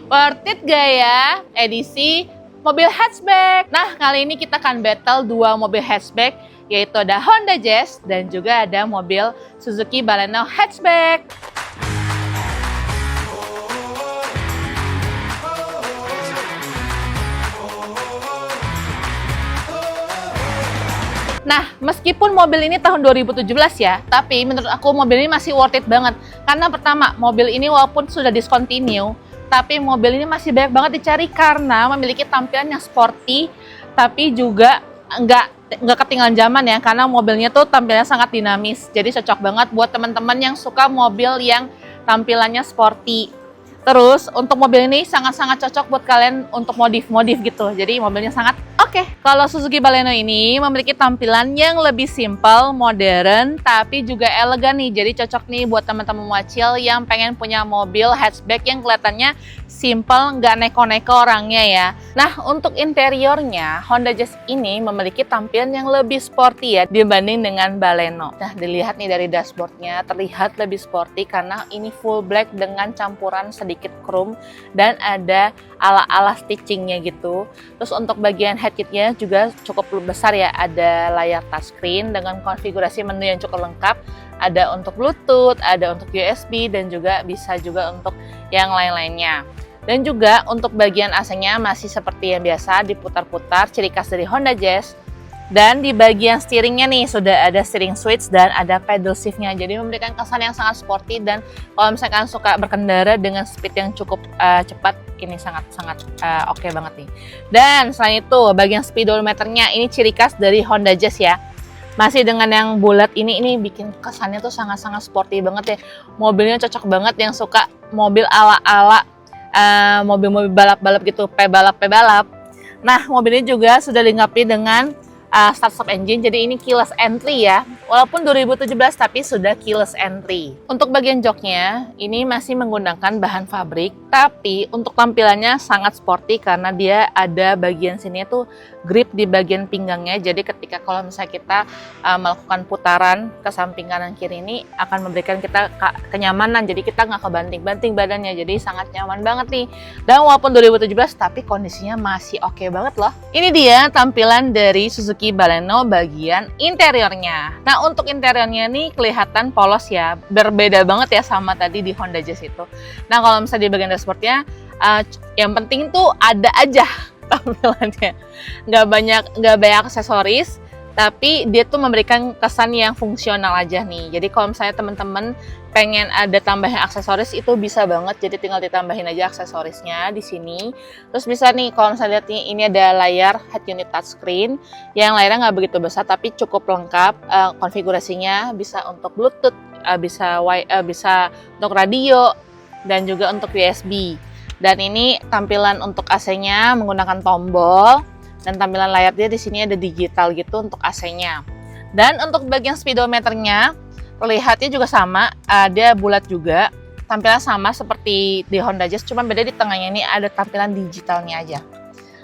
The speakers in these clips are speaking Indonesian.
Worth it gak ya edisi mobil hatchback? Nah, kali ini kita akan battle dua mobil hatchback, yaitu ada Honda Jazz dan juga ada mobil Suzuki Baleno hatchback. Nah, meskipun mobil ini tahun 2017 ya, tapi menurut aku mobil ini masih worth it banget. Karena pertama, mobil ini walaupun sudah discontinue, tapi mobil ini masih banyak banget dicari karena memiliki tampilan yang sporty, tapi juga nggak ketinggalan zaman ya, karena mobilnya tuh tampilannya sangat dinamis. Jadi cocok banget buat teman-teman yang suka mobil yang tampilannya sporty. Terus untuk mobil ini sangat-sangat cocok buat kalian untuk modif-modif gitu. Jadi mobilnya sangat oke. Kalau Suzuki Baleno ini memiliki tampilan yang lebih simpel, modern, tapi juga elegan nih. Jadi cocok nih buat teman-teman wacil yang pengen punya mobil hatchback yang kelihatannya simpel, nggak neko-neko orangnya ya. Nah, untuk interiornya, Honda Jazz ini memiliki tampilan yang lebih sporty ya dibanding dengan Baleno. Nah, dilihat nih dari dashboardnya, terlihat lebih sporty karena ini full black dengan campuran sedikit chrome dan ada ala-ala stitchingnya gitu. Terus untuk bagian head kitnya juga cukup besar ya, ada layar touchscreen dengan konfigurasi menu yang cukup lengkap. Ada untuk Bluetooth, ada untuk USB, dan juga bisa juga untuk yang lain-lainnya. Dan juga untuk bagian AC-nya masih seperti yang biasa, diputar-putar, ciri khas dari Honda Jazz. Dan di bagian steeringnya nih sudah ada steering switch dan ada pedal shiftnya. Jadi memberikan kesan yang sangat sporty, dan kalau misalkan suka berkendara dengan speed yang cukup cepat, ini sangat-sangat oke banget nih. Dan selain itu bagian speedometernya ini ciri khas dari Honda Jazz ya. Masih dengan yang bulat ini bikin kesannya tuh sangat-sangat sporty banget ya. Mobilnya cocok banget yang suka mobil ala-ala mobil-mobil balap-balap gitu, pebalap. Nah, mobil ini juga sudah dilengkapi dengan start-stop engine, jadi ini keyless entry ya. Walaupun 2017 tapi sudah keyless entry. Untuk bagian joknya ini masih menggunakan bahan fabrik, tapi untuk tampilannya sangat sporty karena dia ada bagian sini tuh grip di bagian pinggangnya. Jadi ketika kalau misalnya kita melakukan putaran ke samping kanan kiri ini akan memberikan kita kenyamanan. Jadi kita nggak kebanting-banting badannya. Jadi sangat nyaman banget nih. Dan walaupun 2017 tapi kondisinya masih oke banget loh. Ini dia tampilan dari Suzuki Baleno bagian interiornya. Nah, untuk interiornya nih kelihatan polos ya. Berbeda banget ya sama tadi di Honda Jazz itu. Nah, kalau misalnya di bagian dashboardnya yang penting tuh ada aja tampilannya, nggak banyak aksesoris, tapi dia tuh memberikan kesan yang fungsional aja nih. Jadi kalau misalnya teman-teman pengen ada tambahan aksesoris itu bisa banget, jadi tinggal ditambahin aja aksesorisnya di sini. Terus bisa nih kalau misalnya lihat nih, ini ada layar head unit touchscreen yang layarnya nggak begitu besar tapi cukup lengkap. Konfigurasinya bisa untuk Bluetooth, bisa untuk radio, dan juga untuk USB. Dan ini tampilan untuk AC-nya menggunakan tombol, dan tampilan layar dia di sini ada digital gitu untuk AC-nya. Dan untuk bagian speedometernya terlihatnya juga sama, ada bulat juga, tampilan sama seperti di Honda Jazz, cuma beda di tengahnya ini ada tampilan digitalnya aja.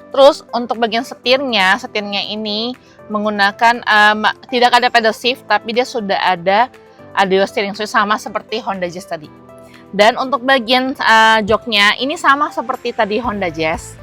Terus untuk bagian setirnya ini menggunakan tidak ada pedal shift, tapi dia sudah ada audio steering switch sama seperti Honda Jazz tadi. Dan untuk bagian joknya ini sama seperti tadi Honda Jazz.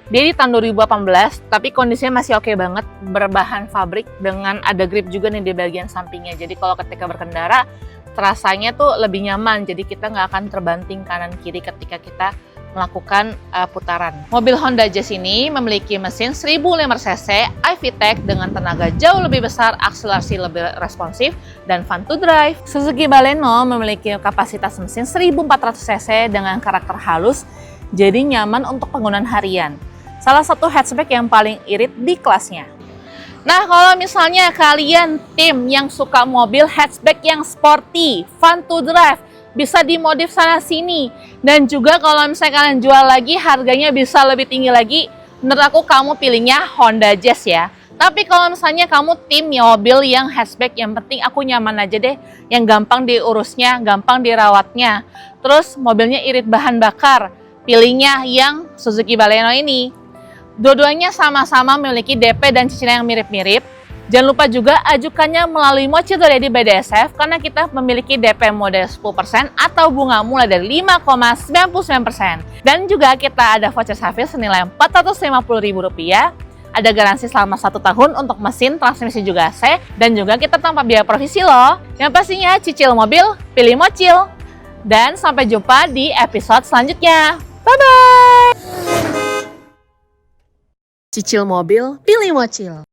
Dia di tahun 2018, tapi kondisinya masih oke banget, berbahan fabrik dengan ada grip juga nih di bagian sampingnya. Jadi kalau ketika berkendara, terasanya tuh lebih nyaman. Jadi kita nggak akan terbanting kanan kiri ketika kita melakukan putaran. Mobil Honda Jazz ini memiliki mesin 1500 cc iVTEC dengan tenaga jauh lebih besar, akselerasi lebih responsif, dan fun to drive. Suzuki Baleno memiliki kapasitas mesin 1400 cc dengan karakter halus, jadi nyaman untuk penggunaan harian. Salah satu hatchback yang paling irit di kelasnya. Nah, kalau misalnya kalian tim yang suka mobil hatchback yang sporty, fun to drive, bisa dimodif sana sini, dan juga kalau misalnya kalian jual lagi harganya bisa lebih tinggi lagi, menurut aku kamu pilihnya Honda Jazz ya. Tapi kalau misalnya kamu tim mobil yang hatchback, yang penting aku nyaman aja deh, yang gampang diurusnya, gampang dirawatnya, terus mobilnya irit bahan bakar, pilihnya yang Suzuki Baleno ini. Dua-duanya sama-sama memiliki DP dan cicilan yang mirip-mirip, Jangan lupa juga ajukannya melalui Mochi Ready by DSF karena kita memiliki DP modal 10% atau bunga mulai dari 5,99%. Dan juga kita ada voucher service senilai Rp450.000. Ada garansi selama 1 tahun untuk mesin, transmisi juga AC, dan juga kita tanpa biaya provisi loh. Yang pastinya cicil mobil, pilih Mochil. Dan sampai jumpa di episode selanjutnya. Bye-bye! Cicil mobil, pilih Mochil.